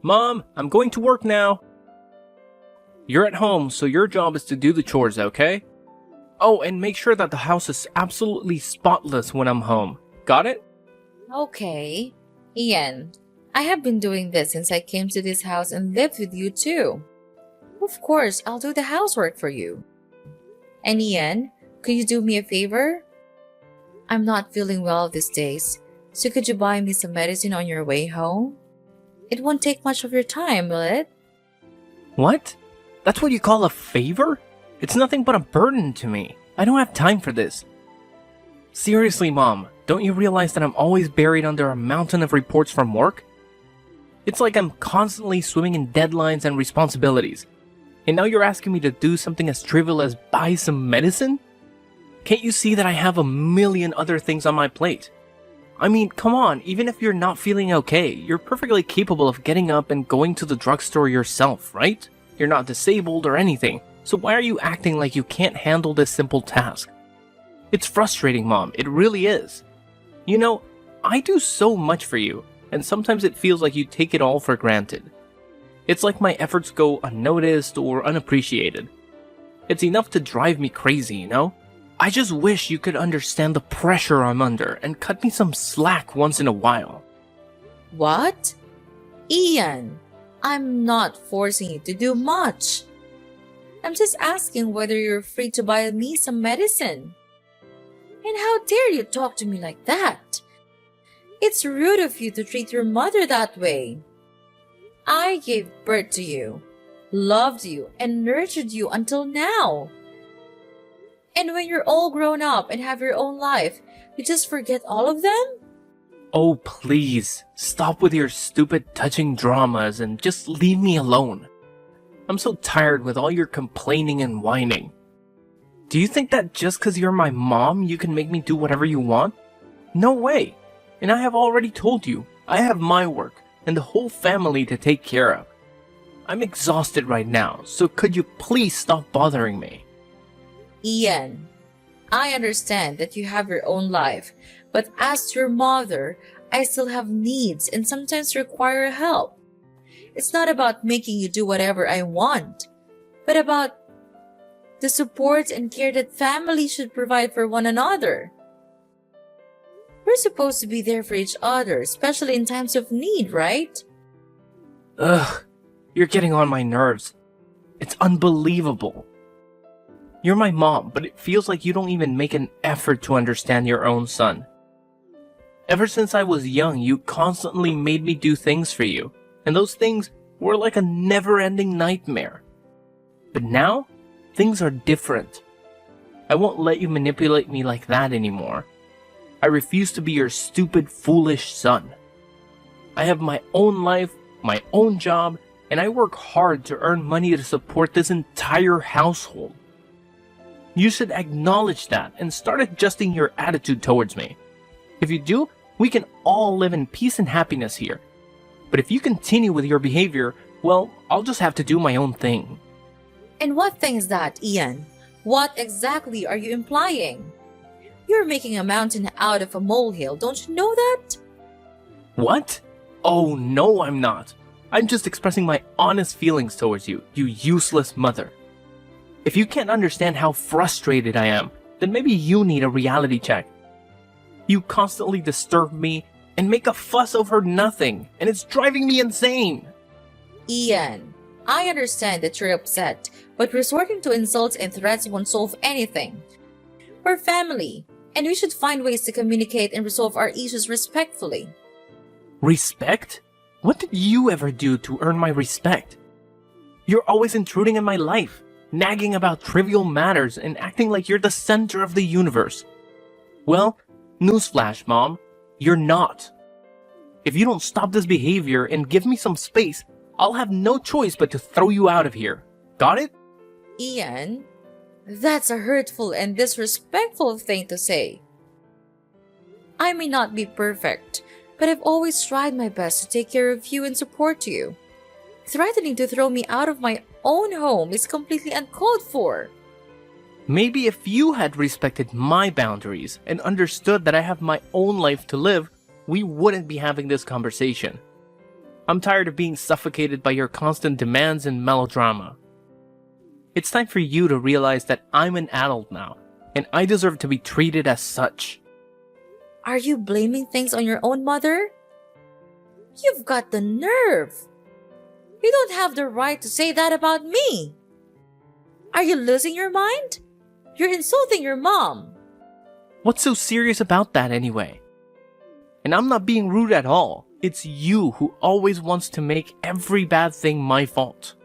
Mom, I'm going to work now. You're at home, so your job is to do the chores, okay? Oh, and make sure that the house is absolutely spotless when I'm home. Got it? Okay. Ian, I have been doing this since I came to this house and lived with you too. Of course, I'll do the housework for you. And Ian, could you do me a favor? I'm not feeling well these days, so could you buy me some medicine on your way home? It won't take much of your time, will it? What? That's what you call a favor? It's nothing but a burden to me. I don't have time for this. Seriously, Mom, don't you realize that I'm always buried under a mountain of reports from work? It's like I'm constantly swimming in deadlines and responsibilities. And now you're asking me to do something as trivial as buy some medicine? Can't you see that I have a million other things on my plate? I mean, come on, even if you're not feeling okay, you're perfectly capable of getting up and going to the drugstore yourself, right? You're not disabled or anything, so why are you acting like you can't handle this simple task? It's frustrating, Mom, it really is. You know, I do so much for you, and sometimes it feels like you take it all for granted. It's like my efforts go unnoticed or unappreciated. It's enough to drive me crazy, you know? I just wish you could understand the pressure I'm under and cut me some slack once in a while. What? Ian, I'm not forcing you to do much. I'm just asking whether you're free to buy me some medicine. And how dare you talk to me like that? It's rude of you to treat your mother that way. I gave birth to you, loved you, and nurtured you until now. And when you're all grown up and have your own life, you just forget all of them? Oh, please, stop with your stupid touching dramas and just leave me alone. I'm so tired with all your complaining and whining. Do you think that just because you're my mom, you can make me do whatever you want? No way. And I have already told you, I have my work and the whole family to take care of. I'm exhausted right now, so could you please stop bothering me? Ian, I understand that you have your own life, but as your mother, I still have needs and sometimes require help. It's not about making you do whatever I want, but about the support and care that family should provide for one another. We're supposed to be there for each other, especially in times of need, right? Ugh, you're getting on my nerves. It's unbelievable. You're my mom, but it feels like you don't even make an effort to understand your own son. Ever since I was young, you constantly made me do things for you, and those things were like a never-ending nightmare. But now, things are different. I won't let you manipulate me like that anymore. I refuse to be your stupid, foolish son. I have my own life, my own job, and I work hard to earn money to support this entire household. You should acknowledge that and start adjusting your attitude towards me. If you do, we can all live in peace and happiness here. But if you continue with your behavior, well, I'll just have to do my own thing. And what thing is that, Ian? What exactly are you implying? You're making a mountain out of a molehill, don't you know that? What? Oh, no, I'm not. I'm just expressing my honest feelings towards you, you useless mother. If you can't understand how frustrated I am, then maybe you need a reality check. You constantly disturb me and make a fuss over nothing, and it's driving me insane. Ian, I understand that you're upset, but resorting to insults and threats won't solve anything. We're family, and we should find ways to communicate and resolve our issues respectfully. Respect? What did you ever do to earn my respect? You're always intruding in my life, nagging about trivial matters and acting like you're the center of the universe. Well, newsflash, Mom, you're not. If you don't stop this behavior and give me some space, I'll have no choice but to throw you out of here. Got it? Ian, that's a hurtful and disrespectful thing to say. I may not be perfect, but I've always tried my best to take care of you and support you. Threatening to throw me out of my own home is completely uncalled for. Maybe if you had respected my boundaries and understood that I have my own life to live, we wouldn't be having this conversation. I'm tired of being suffocated by your constant demands and melodrama. It's time for you to realize that I'm an adult now, and I deserve to be treated as such. Are you blaming things on your own mother? You've got the nerve. You don't have the right to say that about me. Are you losing your mind? You're insulting your mom. What's so serious about that anyway? And I'm not being rude at all. It's you who always wants to make every bad thing my fault.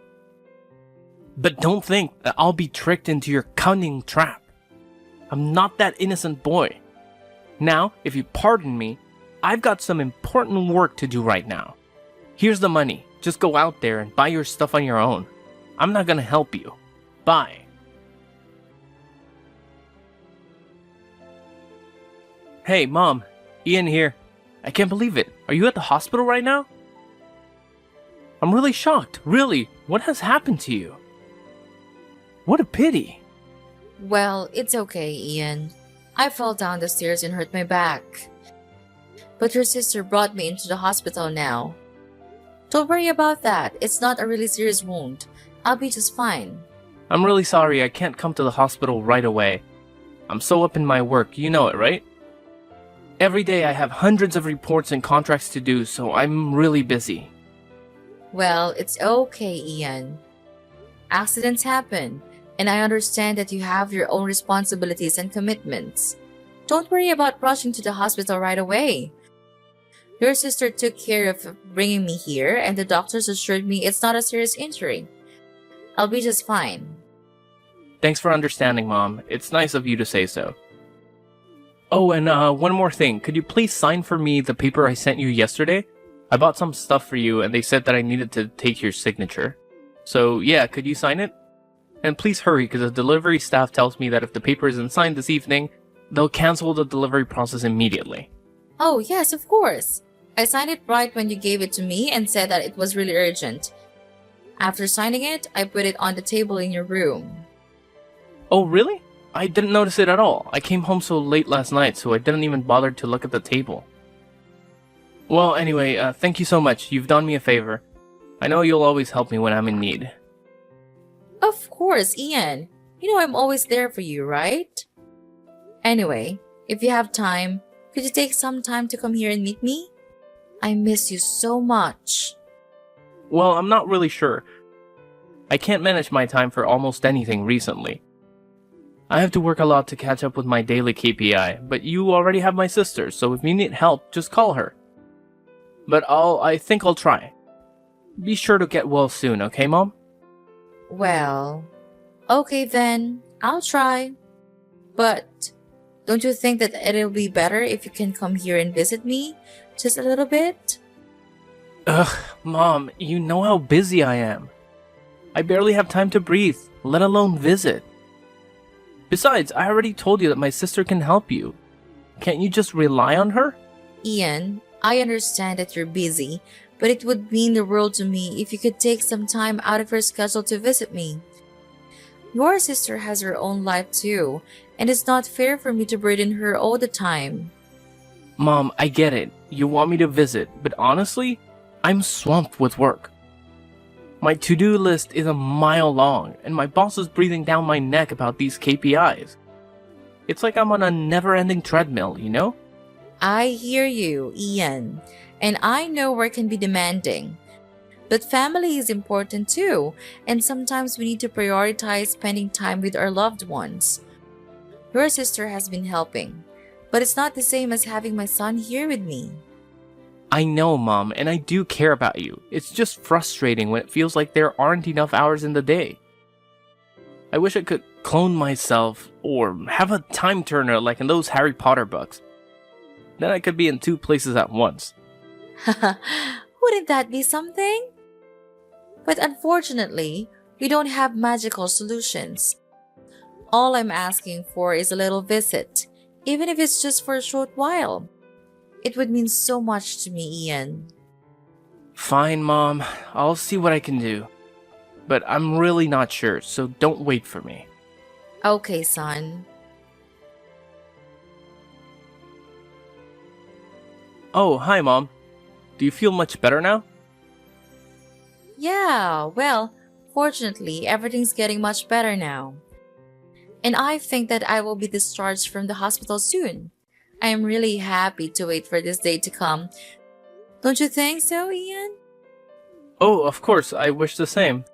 But don't think that I'll be tricked into your cunning trap. I'm not that innocent boy. Now, if you pardon me, I've got some important work to do right now. Here's the money. Just go out there and buy your stuff on your own. I'm not gonna help you. Bye. Hey, Mom. Ian here. I can't believe it. Are you at the hospital right now? I'm really shocked. Really. What has happened to you? What a pity. Well, it's okay, Ian. I fell down the stairs and hurt my back. But your sister brought me into the hospital now. Don't worry about that. It's not a really serious wound. I'll be just fine. I'm really sorry I can't come to the hospital right away. I'm so up in my work, you know it, right? Every day I have hundreds of reports and contracts to do, so I'm really busy. Well, it's okay, Ian. Accidents happen, and I understand that you have your own responsibilities and commitments. Don't worry about rushing to the hospital right away. Your sister took care of bringing me here, and the doctors assured me it's not a serious injury. I'll be just fine. Thanks for understanding, Mom. It's nice of you to say so. Oh, and one more thing. Could you please sign for me the paper I sent you yesterday? I bought some stuff for you, and they said that I needed to take your signature. So, yeah, could you sign it? And please hurry, because the delivery staff tells me that if the paper isn't signed this evening, they'll cancel the delivery process immediately. Oh, yes, of course. I signed it right when you gave it to me and said that it was really urgent. After signing it, I put it on the table in your room. Oh, really? I didn't notice it at all. I came home so late last night, so I didn't even bother to look at the table. Well, anyway, thank you so much. You've done me a favor. I know you'll always help me when I'm in need. Of course, Ian. You know I'm always there for you, right? Anyway, if you have time, could you take some time to come here and meet me? I miss you so much. Well, I'm not really sure. I can't manage my time for almost anything recently. I have to work a lot to catch up with my daily KPI, but you already have my sister, so if you need help, just call her. But I think I'll try. Be sure to get well soon, okay, Mom? Well, okay then, I'll try. But don't you think that it'll be better if you can come here and visit me just a little bit? Ugh, Mom, you know how busy I am. I barely have time to breathe, let alone visit. Besides, I already told you that my sister can help you. Can't you just rely on her? Ian, I understand that you're busy, but it would mean the world to me if you could take some time out of your schedule to visit me. Your sister has her own life too, and it's not fair for me to burden her all the time. Mom, I get it. You want me to visit, but honestly, I'm swamped with work. My to-do list is a mile long, and my boss is breathing down my neck about these KPIs. It's like I'm on a never-ending treadmill, you know? I hear you, Ian, and I know work can be demanding. But family is important too, and sometimes we need to prioritize spending time with our loved ones. Your sister has been helping, but it's not the same as having my son here with me. I know, Mom, and I do care about you. It's just frustrating when it feels like there aren't enough hours in the day. I wish I could clone myself, or have a time turner like in those Harry Potter books. Then I could be in two places at once. Wouldn't that be something? But unfortunately, we don't have magical solutions. All I'm asking for is a little visit, even if it's just for a short while. It would mean so much to me, Ian. Fine, Mom. I'll see what I can do. But I'm really not sure, so don't wait for me. Okay, son. Oh, hi, Mom. Do you feel much better now? Yeah, well, fortunately, everything's getting much better now. And I think that I will be discharged from the hospital soon. I am really happy to wait for this day to come. Don't you think so, Ian? Oh, of course, I wish the same.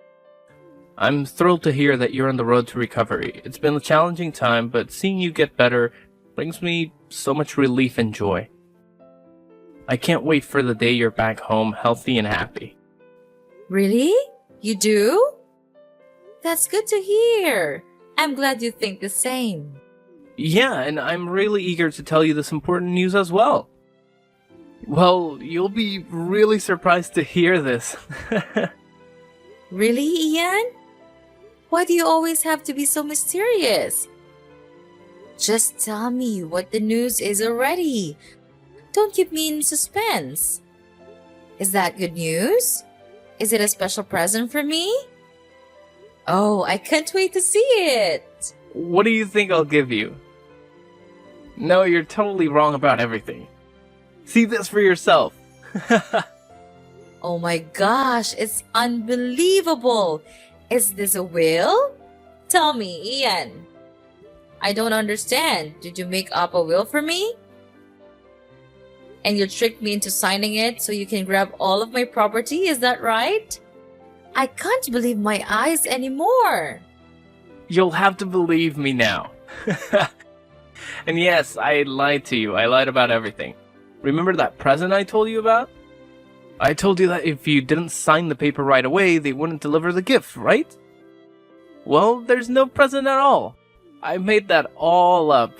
I'm thrilled to hear that you're on the road to recovery. It's been a challenging time, but seeing you get better brings me so much relief and joy. I can't wait for the day you're back home healthy and happy. Really? You do? That's good to hear. I'm glad you think the same. Yeah, and I'm really eager to tell you this important news as well. Well, you'll be really surprised to hear this. Really, Ian? Why do you always have to be so mysterious? Just tell me what the news is already. Don't keep me in suspense. Is that good news? Is it a special present for me? Oh, I can't wait to see it. What do you think I'll give you? No, you're totally wrong about everything. See this for yourself. Oh my gosh, it's unbelievable. Is this a will? Tell me, Ian. I don't understand. Did you make up a will for me? And you tricked me into signing it so you can grab all of my property, is that right? I can't believe my eyes anymore. You'll have to believe me now. And yes, I lied to you. I lied about everything. Remember that present I told you about? I told you that if you didn't sign the paper right away, they wouldn't deliver the gift, right? Well, there's no present at all. I made that all up.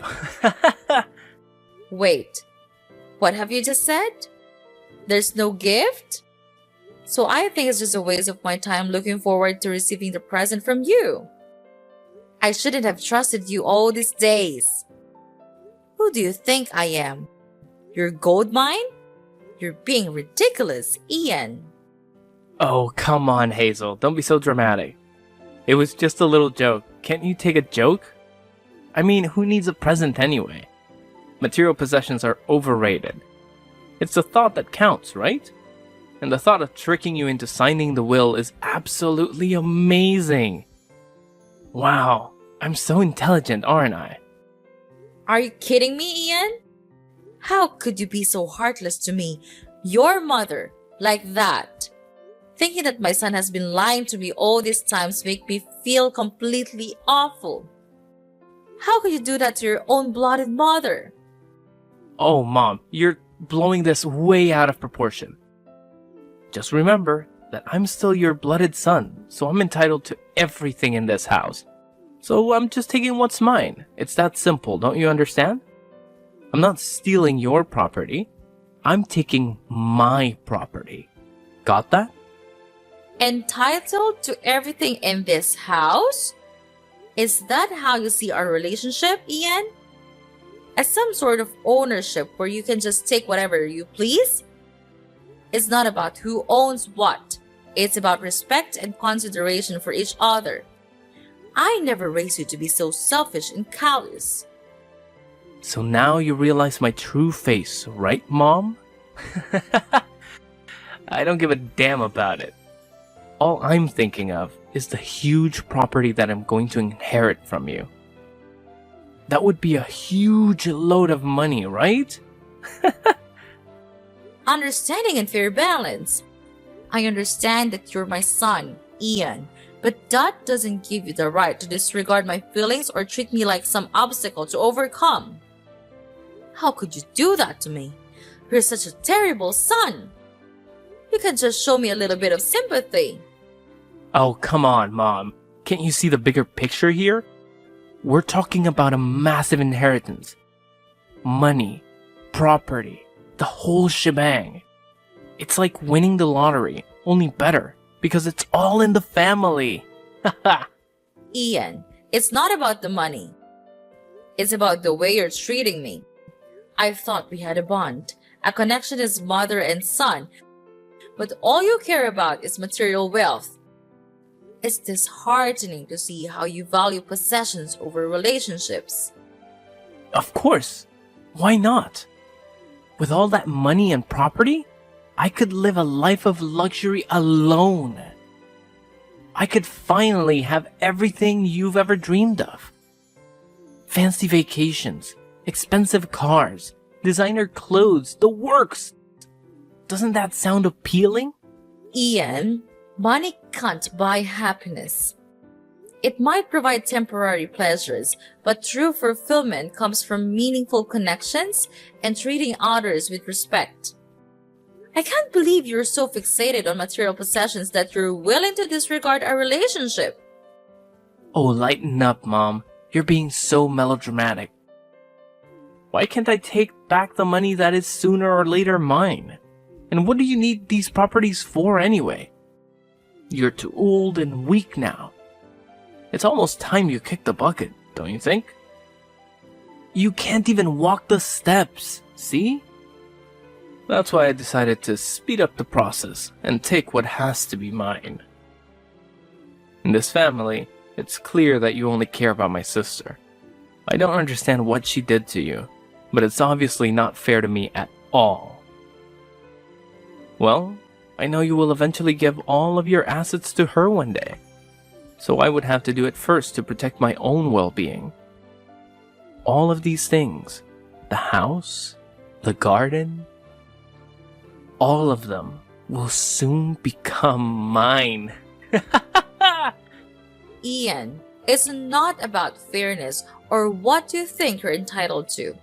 Wait, what have you just said? There's no gift? So I think it's just a waste of my time looking forward to receiving the present from you. I shouldn't have trusted you all these days. Who do you think I am? Your gold mine? You're being ridiculous, Ian. Oh, come on, Hazel. Don't be so dramatic. It was just a little joke. Can't you take a joke? I mean, who needs a present anyway? Material possessions are overrated. It's the thought that counts, right? And the thought of tricking you into signing the will is absolutely amazing. Wow, I'm so intelligent, aren't I? Are you kidding me, Ian? How could you be so heartless to me, your mother, like that? Thinking that my son has been lying to me all these times make me feel completely awful. How could you do that to your own blooded mother? Oh, Mom, you're blowing this way out of proportion. Just remember that I'm still your blooded son, so I'm entitled to everything in this house. So I'm just taking what's mine. It's that simple, don't you understand? I'm not stealing your property. I'm taking my property. Got that? Entitled to everything in this house? Is that how you see our relationship, Ian? As some sort of ownership where you can just take whatever you please? It's not about who owns what. It's about respect and consideration for each other. I never raised you to be so selfish and callous. So now you realize my true face, right, Mom? I don't give a damn about it. All I'm thinking of is the huge property that I'm going to inherit from you. That would be a huge load of money, right? Understanding and fair balance. I understand that you're my son, Ian, but that doesn't give you the right to disregard my feelings or treat me like some obstacle to overcome. How could you do that to me? You're such a terrible son. You can just show me a little bit of sympathy. Oh, come on, Mom. Can't you see the bigger picture here? We're talking about a massive inheritance. Money, property, the whole shebang. It's like winning the lottery, only better, because it's all in the family. Ian, it's not about the money. It's about the way you're treating me. I thought we had a bond, a connection as mother and son, but all you care about is material wealth. It's disheartening to see how you value possessions over relationships. Of course. Why not? With all that money and property, I could live a life of luxury alone. I could finally have everything you've ever dreamed of. Fancy vacations, expensive cars, designer clothes, the works. Doesn't that sound appealing? Ian, money can't buy happiness. It might provide temporary pleasures, but true fulfillment comes from meaningful connections and treating others with respect. I can't believe you're so fixated on material possessions that you're willing to disregard our relationship. Oh, lighten up, Mom. You're being so melodramatic. Why can't I take back the money that is sooner or later mine? And what do you need these properties for anyway? You're too old and weak now. It's almost time you kicked the bucket, don't you think? You can't even walk the steps, see? That's why I decided to speed up the process and take what has to be mine. In this family, it's clear that you only care about my sister. I don't understand what she did to you, but it's obviously not fair to me at all. Well, I know you will eventually give all of your assets to her one day, so I would have to do it first to protect my own well-being. All of these things, the house, the garden, all of them will soon become mine. Ian, it's not about fairness or what you think you're entitled to.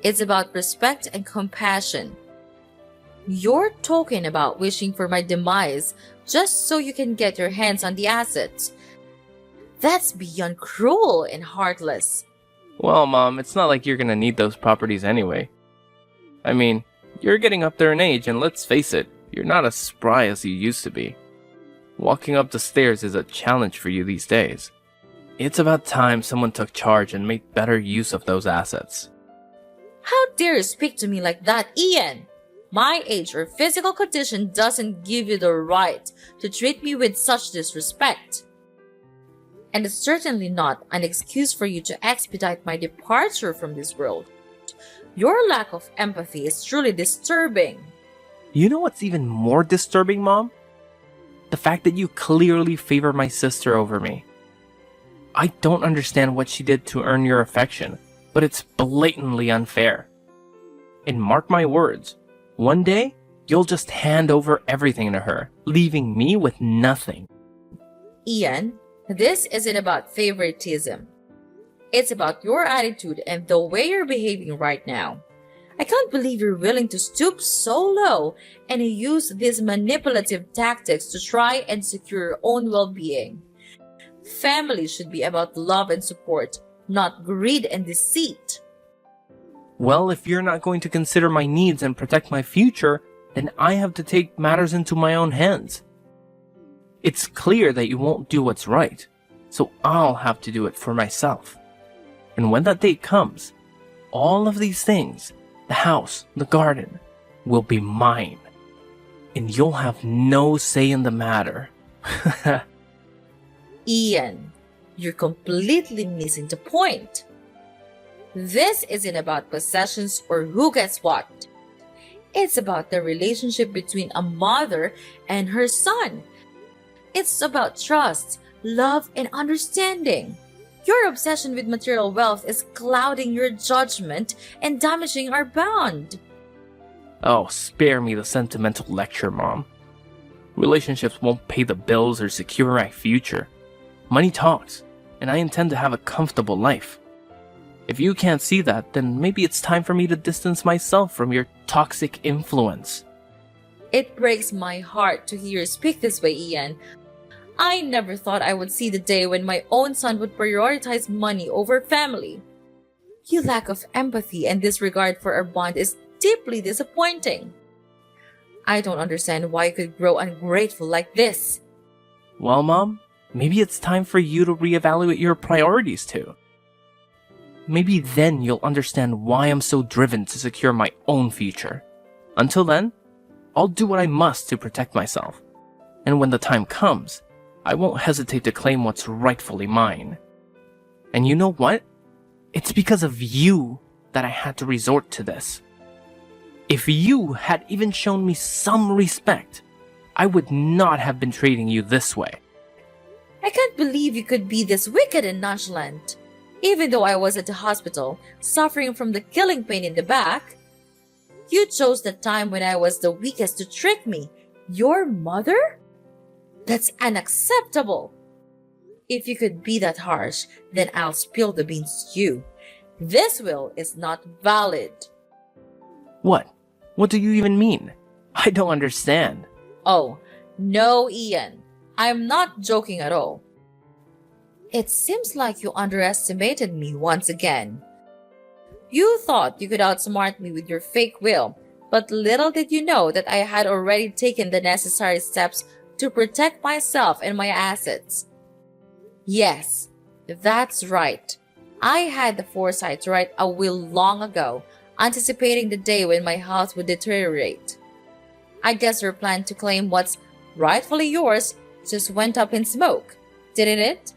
It's about respect and compassion. You're talking about wishing for my demise just so you can get your hands on the assets. That's beyond cruel and heartless. Well, Mom, it's not like you're gonna need those properties anyway. I mean, you're getting up there in age, and let's face it, you're not as spry as you used to be. Walking up the stairs is a challenge for you these days. It's about time someone took charge and made better use of those assets. How dare you speak to me like that, Ian? My age or physical condition doesn't give you the right to treat me with such disrespect. And it's certainly not an excuse for you to expedite my departure from this world. Your lack of empathy is truly disturbing. You know what's even more disturbing, Mom? The fact that you clearly favor my sister over me. I don't understand what she did to earn your affection, but it's blatantly unfair. And mark my words, one day, you'll just hand over everything to her, leaving me with nothing. Ian, this isn't about favoritism. It's about your attitude and the way you're behaving right now. I can't believe you're willing to stoop so low and use these manipulative tactics to try and secure your own well-being. Family should be about love and support, not greed and deceit. Well, if you're not going to consider my needs and protect my future, then I have to take matters into my own hands. It's clear that you won't do what's right, so I'll have to do it for myself. And when that date comes, all of these things, the house, the garden, will be mine. And you'll have no say in the matter. Ian, you're completely missing the point. This isn't about possessions or who gets what. It's about the relationship between a mother and her son. It's about trust, love, and understanding. Your obsession with material wealth is clouding your judgment and damaging our bond. Oh, spare me the sentimental lecture, Mom. Relationships won't pay the bills or secure my future. Money talks, and I intend to have a comfortable life. If you can't see that, then maybe it's time for me to distance myself from your toxic influence. It breaks my heart to hear you speak this way, Ian. I never thought I would see the day when my own son would prioritize money over family. Your lack of empathy and disregard for our bond is deeply disappointing. I don't understand why you could grow ungrateful like this. Well, Mom, maybe it's time for you to reevaluate your priorities too. Maybe then you'll understand why I'm so driven to secure my own future. Until then, I'll do what I must to protect myself. And when the time comes, I won't hesitate to claim what's rightfully mine. And you know what? It's because of you that I had to resort to this. If you had even shown me some respect, I would not have been treating you this way. I can't believe you could be this wicked and nonchalant. Even though I was at the hospital, suffering from the killing pain in the back, you chose the time when I was the weakest to trick me. Your mother? That's unacceptable. If you could be that harsh, then I'll spill the beans to you. This will is not valid. What? What do you even mean? I don't understand. Oh, no, Ian. I'm not joking at all. It seems like you underestimated me once again. You thought you could outsmart me with your fake will, but little did you know that I had already taken the necessary steps to protect myself and my assets. Yes, that's right. I had the foresight to write a will long ago, anticipating the day when my health would deteriorate. I guess your plan to claim what's rightfully yours just went up in smoke, didn't it?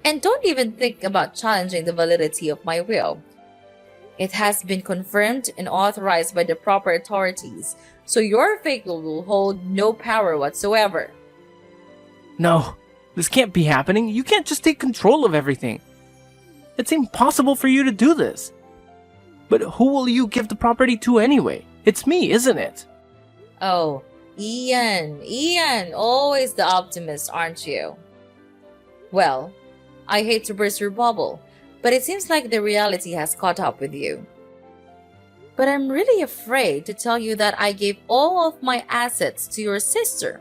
And don't even think about challenging the validity of my will. It has been confirmed and authorized by the proper authorities, so your fake will hold no power whatsoever. No, this can't be happening. You can't just take control of everything. It's impossible for you to do this. But who will you give the property to anyway? It's me, isn't it? Oh, Ian, always the optimist, aren't you? Well, I hate to burst your bubble, but it seems like the reality has caught up with you. But I'm really afraid to tell you that I gave all of my assets to your sister.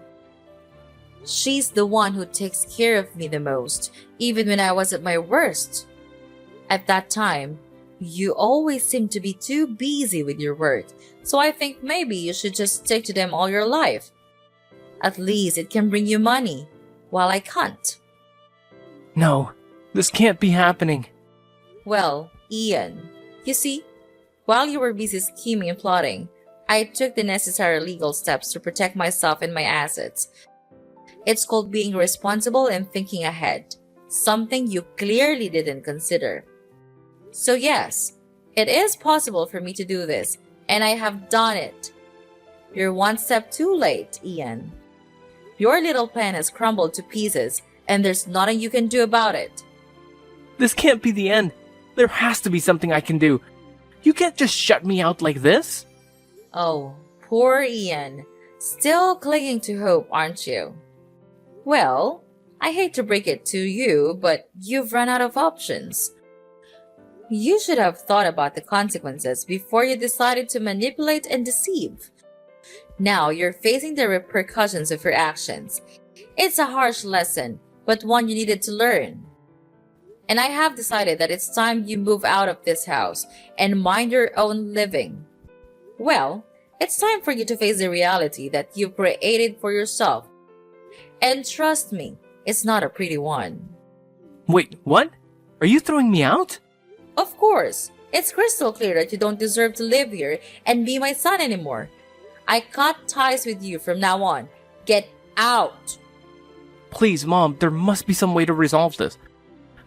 She's the one who takes care of me the most, even when I was at my worst. At that time, you always seemed to be too busy with your work, so I think maybe you should just stick to them all your life. At least it can bring you money, while I can't. No, this can't be happening. Well, Ian, you see, while you were busy scheming and plotting, I took the necessary legal steps to protect myself and my assets. It's called being responsible and thinking ahead, something you clearly didn't consider. So yes, it is possible for me to do this, and I have done it. You're one step too late, Ian. Your little plan has crumbled to pieces, and there's nothing you can do about it. This can't be the end. There has to be something I can do. You can't just shut me out like this. Oh, poor Ian. Still clinging to hope, aren't you? Well, I hate to break it to you, but you've run out of options. You should have thought about the consequences before you decided to manipulate and deceive. Now you're facing the repercussions of your actions. It's a harsh lesson, but one you needed to learn. And I have decided that it's time you move out of this house and mind your own living. Well, it's time for you to face the reality that you've created for yourself. And trust me, it's not a pretty one. Wait, what? Are you throwing me out? Of course, it's crystal clear that you don't deserve to live here and be my son anymore. I cut ties with you from now on. Get out! Please, Mom, there must be some way to resolve this.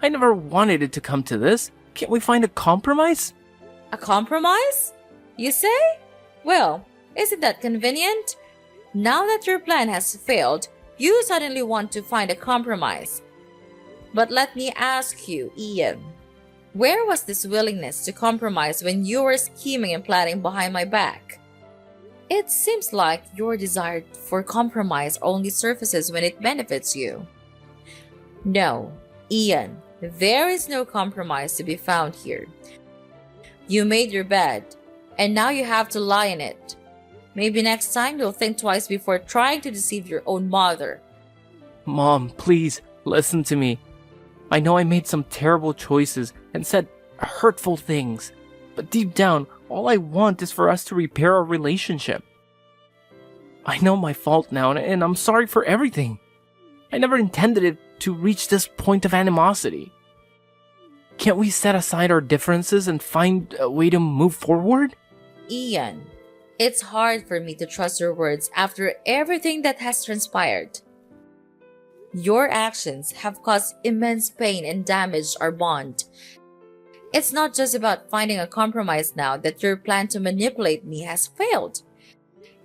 I never wanted it to come to this. Can't we find a compromise? A compromise? You say? Well, isn't that convenient? Now that your plan has failed, you suddenly want to find a compromise. But let me ask you, Ian, where was this willingness to compromise when you were scheming and plotting behind my back? It seems like your desire for compromise only surfaces when it benefits you. No, Ian, there is no compromise to be found here. You made your bed, and now you have to lie in it. Maybe next time you'll think twice before trying to deceive your own mother. Mom, please, listen to me. I know I made some terrible choices and said hurtful things, but deep down, all I want is for us to repair our relationship. I know my fault now, and I'm sorry for everything. I never intended it to reach this point of animosity. Can't we set aside our differences and find a way to move forward? Ian, it's hard for me to trust your words after everything that has transpired. Your actions have caused immense pain and damaged our bond. It's not just about finding a compromise now that your plan to manipulate me has failed.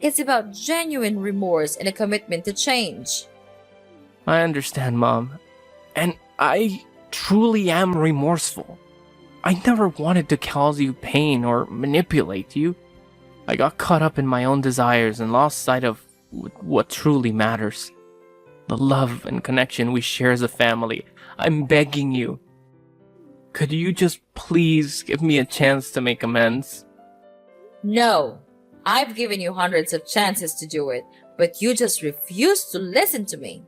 It's about genuine remorse and a commitment to change. I understand, Mom. And I truly am remorseful. I never wanted to cause you pain or manipulate you. I got caught up in my own desires and lost sight of what truly matters. The love and connection we share as a family. I'm begging you. Could you just please give me a chance to make amends? No, I've given you hundreds of chances to do it, but you just refuse to listen to me.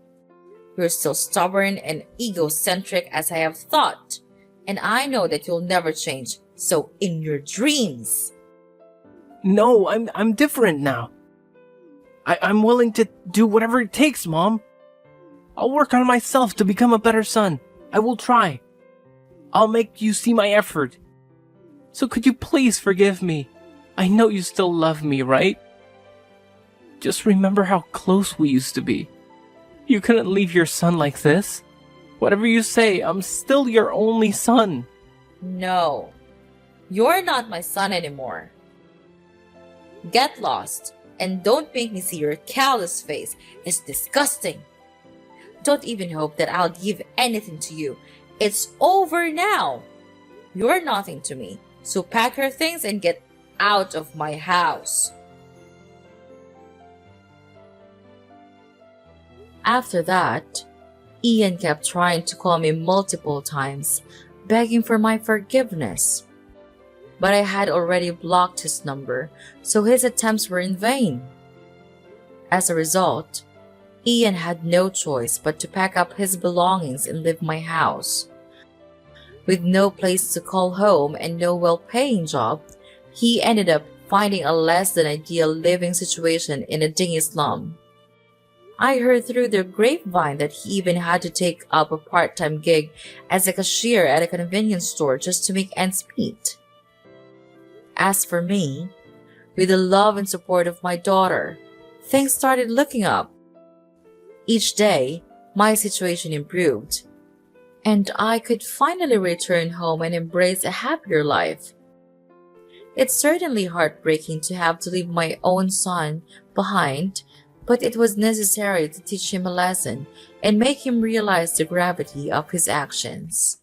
You're still stubborn and egocentric as I have thought, and I know that you'll never change, so in your dreams. No, I'm different now. I'm willing to do whatever it takes, Mom. I'll work on myself to become a better son. I will try. I'll make you see my effort. So could you please forgive me? I know you still love me, right? Just remember how close we used to be. You couldn't leave your son like this. Whatever you say, I'm still your only son. No, you're not my son anymore. Get lost, and don't make me see your callous face. It's disgusting. Don't even hope that I'll give anything to you. It's over now. You're nothing to me, so pack your things and get out of my house. After that, Ian kept trying to call me multiple times, begging for my forgiveness. But I had already blocked his number, so his attempts were in vain. As a result, Ian had no choice but to pack up his belongings and leave my house. With no place to call home and no well-paying job, he ended up finding a less than ideal living situation in a dingy slum. I heard through the grapevine that he even had to take up a part-time gig as a cashier at a convenience store just to make ends meet. As for me, with the love and support of my daughter, things started looking up. Each day, my situation improved, and I could finally return home and embrace a happier life. It's certainly heartbreaking to have to leave my own son behind, but it was necessary to teach him a lesson and make him realize the gravity of his actions.